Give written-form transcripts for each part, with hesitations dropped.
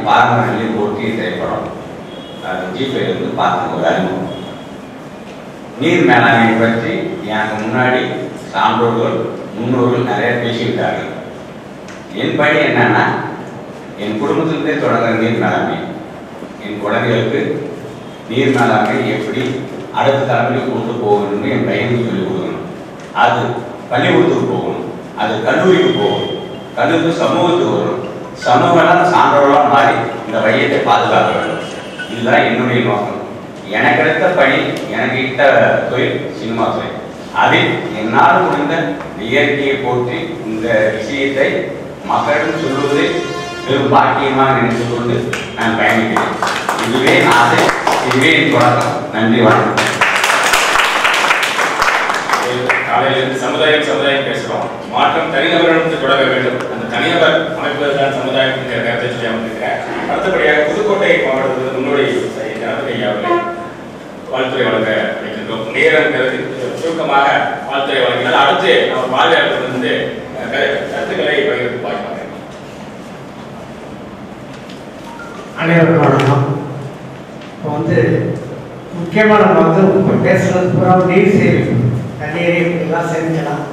பாரம்பரிய போட்டி திரைப்படம் ஜிபேலிருந்து பார்த்து ஒரு அறிமுகம். நீர் மேலாண்மை பற்றி எனக்கு முன்னாடி சான்றோர்கள் முன்னோர்கள் நிறைய பேசிவிட்டார்கள். என் பணி என்னன்னா, என் குடும்பத்திலிருந்தே தொடங்குற நீர் மேலாண்மை, என் குழந்தைகளுக்கு நீர் மேலாண்மை எப்படி அடுத்த தலைமுறைக்கு கொண்டு போகணும்னு என் பையனுக்கு சொல்லிக் கொடுக்கணும். அது பள்ளிக்கூடத்துக்கு போகணும், அது கல்லூரிக்கு போகணும், கல்லூரி சமூகத்துக்கு வரும், சமூகம் சான்றோர்களாக மாறி இந்த வையத்தை பாதுகாக்க வேண்டும். இதுதான் என்னுடைய நோக்கம். எனக்கு எடுத்த பணி, எனக்கு இட்ட தொழில் சினிமா துறை. அதில் என்னால் முடிந்த இயற்கையை போற்றி இந்த விஷயத்தை மக்களிடம் சொல்வதை பெரும் பாக்கியமாக நினைத்து கொண்டு நான் பயணிக்கிறேன். இதுவே ஆசை, இதுவே என் தொடக்கம். நன்றி, வணக்கம். காலையில் சமுதாயம் பேசுகிறோம். மாற்றம் தனிநபரிடமிருந்து தொடங்க வேண்டும். அந்த தனிநபர் அமைப்பதுதான் சமுதாயத்தின் கருத்தை சொல்லி அமைந்திருக்கிறேன். அடுத்தபடியாக புதுக்கோட்டை மாவட்டத்தில் முன்னோடி ஜனபதி அவர்களை வாழ்த்துறை வழங்க வைக்கின்றோம். நேரம் கருதி சுருக்கமாக வாழ்த்துறை வழங்கினால் அடுத்து நம்ம பார்வையாளர்களிருந்து கருத்துக்களை பகிர்ந்து பார்ப்பாங்க. அனைவருக்கும் வணக்கம். இப்போ முக்கியமாக நம்ம பேசுறது பூரா நீர் சேமிப்பு, தண்ணீரை எல்லாம் சேமிக்கலாம்,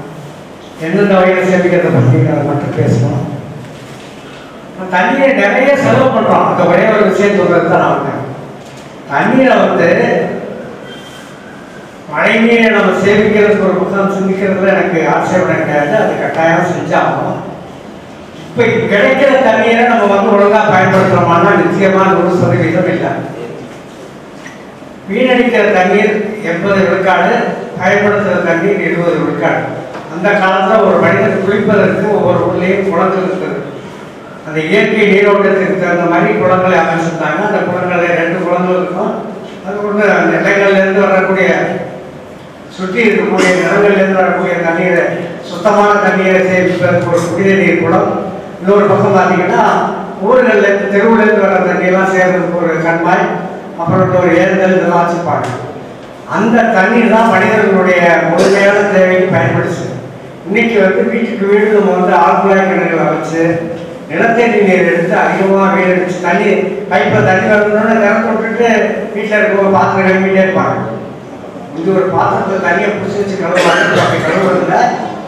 எந்தெந்த வகையில் சேமிக்கிறத பற்றிங்கிறத மட்டும் பேசணும். தண்ணீரை நிறைய செலவு பண்ணுறோம். அந்த ஒரே ஒரு விஷயம் சொல்கிறது தான் நான் தண்ணீரை மழை நீரை நம்ம சேமிக்கிறதுக்கு ஒரு பக்கம் சிந்திக்கிறதுல எனக்கு ஆட்சேபனை கிடையாது. அது கட்டாயம் செஞ்சாகும். இப்போ கிடைக்கிற தண்ணீரை நம்ம ஒழுங்காக பயன்படுத்துகிறோமானா நிச்சயமாக 100% இல்லை. வீணடிக்கிற தண்ணீர் 80 விழுக்காடு, பயன்படுத்துகிற தண்ணீர் 20 விழுக்காடு. அந்த காலத்தில் ஒரு மனிதன் குளிப்பதற்கு ஒவ்வொரு ஊர்லேயும் குளங்கள் இருக்குது. அந்த இயற்கை நீரோட்டத்துக்கு தகுந்த மாதிரி குளங்களை அமைச்சிருந்தாங்க. அந்த குளங்களில் 2 குளங்கள் இருக்கும். அது ஒன்று அந்த நிலங்கள்லேருந்து வரக்கூடிய சுற்றி இருக்கக்கூடிய நிலங்கள்லேருந்து வரக்கூடிய தண்ணீரை, சுத்தமான தண்ணீரை சேமிப்பதற்கு ஒரு குடிநீர் நீர் குளம். இன்னொரு பக்கம் பார்த்தீங்கன்னா ஊர்கள்லேருந்து தெருவுலேருந்து வர தண்ணியெல்லாம் சேர்றதுக்கு ஒரு கண்மாய், அப்புறம் ஒரு ஏறுதல் இதெல்லாம் வச்சுப்பாங்க. அந்த தண்ணீர் தான் மனிதர்களுடைய முழுமையான தேவைக்கு பயன்படுச்சு. இன்னைக்கு வீட்டுக்கு வீடு நம்ம ஆழ்குழாய் கிணறுகளை வச்சு நிலத்தடி நீர் எடுத்து அதிகமாக வீடு தண்ணி பைப்பில் தண்ணி வரணும்னு திறந்து விட்டுட்டு வீட்டில் இருக்க பாத்திரம் கழுவிட்டே இருப்பாங்க. இது ஒரு பாத்திரத்தில் தண்ணியை பிடிச்சி வச்சு கழுவுறாங்க. அப்படி கழுவுறதுல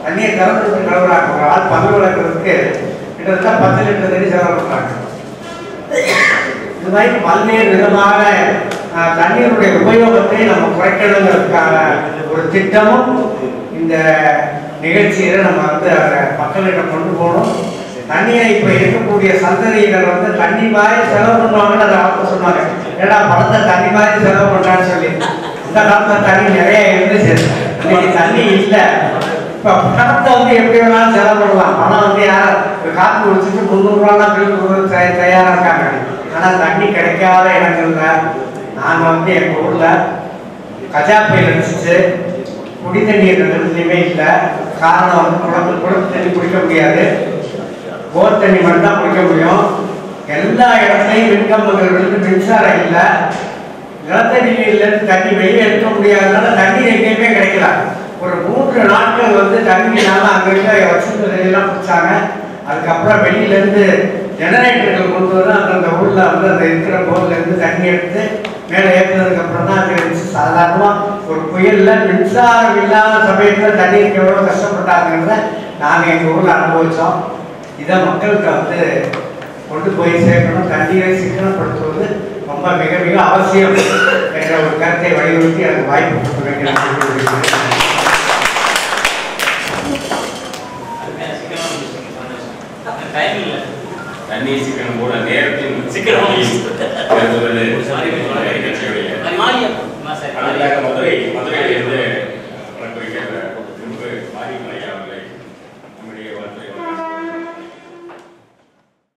தண்ணியை திறந்து விட்டு கழுவுறாங்க. ஒரு ஆள் பங்கு வளர்க்குறதுக்கு கிட்டத்தட்ட 10 லிட்டர் தண்ணி செலவு பண்ணுறாங்க. இது மாதிரி பல்வேறு விதமான தண்ணீருடைய உபயோகத்தை நம்ம குறைக்கணுங்கிறதுக்கான ஒரு திட்டமும் இந்த நிகழ்ச்சியில நம்ம அதை மக்களிடம் கொண்டு போகணும். தண்ணியை இப்போ இருக்கக்கூடிய சந்ததியினர் தண்ணி மாதிரி செலவு பண்ணுவாங்கன்னு அதை அவங்க சொன்னாங்க. ஏன்னா பணத்தை தண்ணி மாதிரி செலவு பண்ணுறான்னு சொல்லி. இந்த காலத்தில் தண்ணி நிறைய இருந்துச்சு, இன்னைக்கு தண்ணி இல்லை. இப்போ பணத்தை எப்படி வேணாலும் செலவு பண்ணலாம். பணம் யார் காற்று குடிச்சிட்டு 300 ரூபாலாம் பில் கொடுத்து தயாராக இருக்காங்க. ஆனால் தண்ணி கிடைக்காத இடங்கள்ல நாங்கள் எங்கள் ஊரில் கஜா புயல் அடிச்சிச்சு. குடி தண்ணீர் நிலத்துலையுமே இல்லை. காரணம் குளத்து தண்ணி குடிக்க முடியாது, போர் தண்ணி மட்டும்தான் குடிக்க முடியும். எல்லா இடத்துலையும் மின்கம்பங்கள் விழுந்து மின்சாரம் இல்லை. நிலத்தடி நீர்லேருந்து தண்ணி வெளியே எடுக்க முடியாதனால தண்ணீர் எங்கேயுமே கிடைக்கல. ஒரு 3 நாட்கள் தண்ணினால அங்கே வச்சுருந்ததெல்லாம் பிடிச்சாங்க. அதுக்கப்புறம் வெளியிலேருந்து ஜெனரேட்டர்கள் கொண்டு வந்து அந்தந்த ஊரில் அந்த இருக்கிற போர்லேருந்து தண்ணி எடுத்து மேலே ஏற்றுனதுக்கப்புறம் தான் அங்கே இருந்துச்சு. சாதாரணமாக ஒரு புயலில் மின்சாரம் இல்லாத சமயத்தில் தண்ணீருக்கு எவ்வளோ கஷ்டப்பட்டாங்கிறத நாங்கள் எங்கள் ஊரில் அனுபவித்தோம். இதை மக்களுக்கு கொண்டு போய் சேர்க்கணும். தண்ணீரை சிக்கனப்படுத்துவது ரொம்ப மிக மிக அவசியம் என்ற ஒரு கருத்தை வலியுறுத்தி எனக்கு வாய்ப்பு கொடுத்து வைக்கிறேன். தண்ணீர் சிக்கனம் போல நேரத்தின் சிக்கனம் மதுரையில்